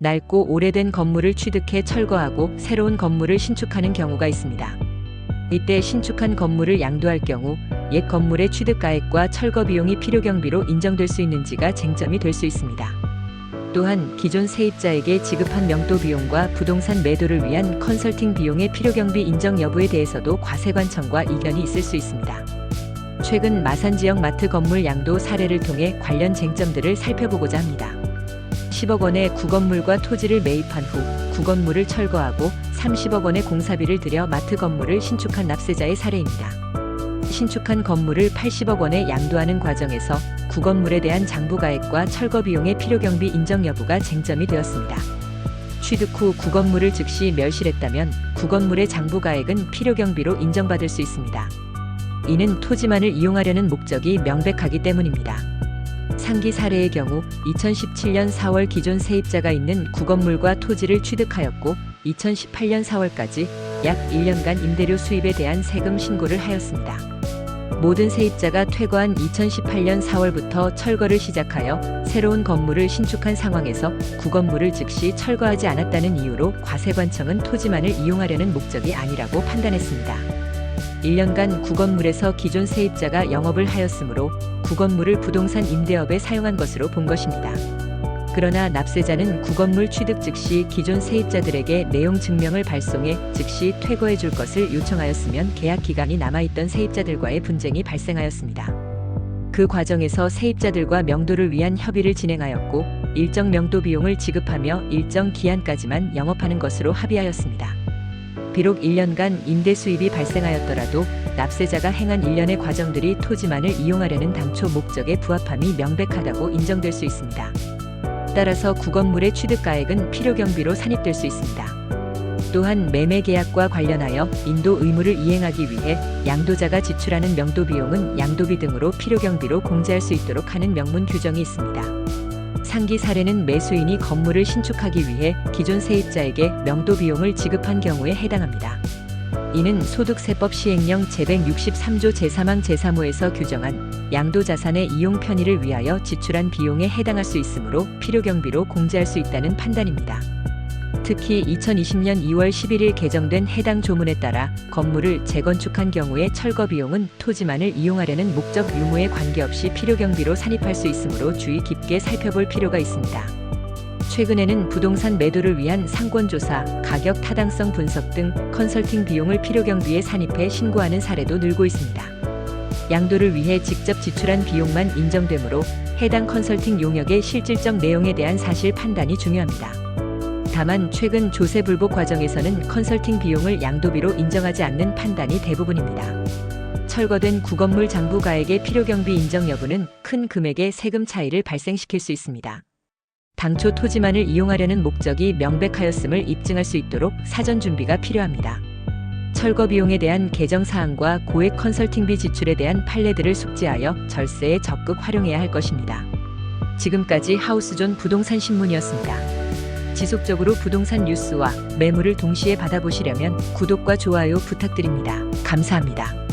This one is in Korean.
낡고 오래된 건물을 취득해 철거하고 새로운 건물을 신축하는 경우가 있습니다. 이때 신축한 건물을 양도할 경우 옛 건물의 취득가액과 철거 비용이 필요경비로 인정될 수 있는지가 쟁점이 될 수 있습니다. 또한 기존 세입자에게 지급한 명도 비용과 부동산 매도를 위한 컨설팅 비용의 필요경비 인정 여부에 대해서도 과세관청과 이견이 있을 수 있습니다. 최근 마산 지역 마트 건물 양도 사례를 통해 관련 쟁점들을 살펴보고자 합니다. 10억 원의 구건물과 토지를 매입한 후 구건물을 철거하고 30억 원의 공사비를 들여 마트 건물을 신축한 납세자의 사례입니다. 신축한 건물을 80억 원에 양도하는 과정에서 구건물에 대한 장부가액과 철거 비용의 필요경비 인정 여부가 쟁점이 되었습니다. 취득 후 구건물을 즉시 멸실했다면 구건물의 장부가액은 필요경비로 인정받을 수 있습니다. 이는 토지만을 이용하려는 목적이 명백하기 때문입니다. 상기 사례의 경우 2017년 4월 기존 세입자가 있는 구건물과 토지를 취득하였고 2018년 4월까지 약 1년간 임대료 수입에 대한 세금 신고를 하였습니다. 모든 세입자가 퇴거한 2018년 4월부터 철거를 시작하여 새로운 건물을 신축한 상황에서 구건물을 즉시 철거하지 않았다는 이유로 과세관청은 토지만을 이용하려는 목적이 아니라고 판단했습니다. 1년간 구건물에서 기존 세입자가 영업을 하였으므로 구건물을 부동산 임대업에 사용한 것으로 본 것입니다. 그러나 납세자는 구건물 취득 즉시 기존 세입자들에게 내용 증명을 발송해 즉시 퇴거해 줄 것을 요청하였으면 계약 기간이 남아있던 세입자들과의 분쟁이 발생하였습니다. 그 과정에서 세입자들과 명도를 위한 협의를 진행하였고 일정 명도 비용을 지급하며 일정 기한까지만 영업하는 것으로 합의하였습니다. 비록 1년간 임대 수입이 발생하였더라도 납세자가 행한 일련의 과정들이 토지만을 이용하려는 당초 목적에 부합함이 명백하다고 인정될 수 있습니다. 따라서 구건물의 취득가액은 필요경비로 산입될 수 있습니다. 또한 매매계약과 관련하여 인도 의무를 이행하기 위해 양도자가 지출하는 명도비용은 양도비 등으로 필요경비로 공제할 수 있도록 하는 명문 규정이 있습니다. 상기 사례는 매수인이 건물을 신축하기 위해 기존 세입자에게 명도 비용을 지급한 경우에 해당합니다. 이는 소득세법 시행령 제163조 제3항 제3호에서 규정한 양도자산의 이용 편의를 위하여 지출한 비용에 해당할 수 있으므로 필요경비로 공제할 수 있다는 판단입니다. 특히 2020년 2월 11일 개정된 해당 조문에 따라 건물을 재건축한 경우에 철거 비용은 토지만을 이용하려는 목적 유무에 관계없이 필요경비로 산입할 수 있으므로 주의 깊게 살펴볼 필요가 있습니다. 최근에는 부동산 매도를 위한 상권조사, 가격 타당성 분석 등 컨설팅 비용을 필요경비에 산입해 신고하는 사례도 늘고 있습니다. 양도를 위해 직접 지출한 비용만 인정되므로 해당 컨설팅 용역의 실질적 내용에 대한 사실 판단이 중요합니다. 다만 최근 조세불복 과정에서는 컨설팅 비용을 양도비로 인정하지 않는 판단이 대부분입니다. 철거된 구건물 장부가액의 필요경비 인정 여부는 큰 금액의 세금 차이를 발생시킬 수 있습니다. 당초 토지만을 이용하려는 목적이 명백하였음을 입증할 수 있도록 사전 준비가 필요합니다. 철거 비용에 대한 개정사항과 고액 컨설팅비 지출에 대한 판례들을 숙지하여 절세에 적극 활용해야 할 것입니다. 지금까지 하우스존 부동산 신문이었습니다. 지속적으로 부동산 뉴스와 매물을 동시에 받아보시려면 구독과 좋아요 부탁드립니다. 감사합니다.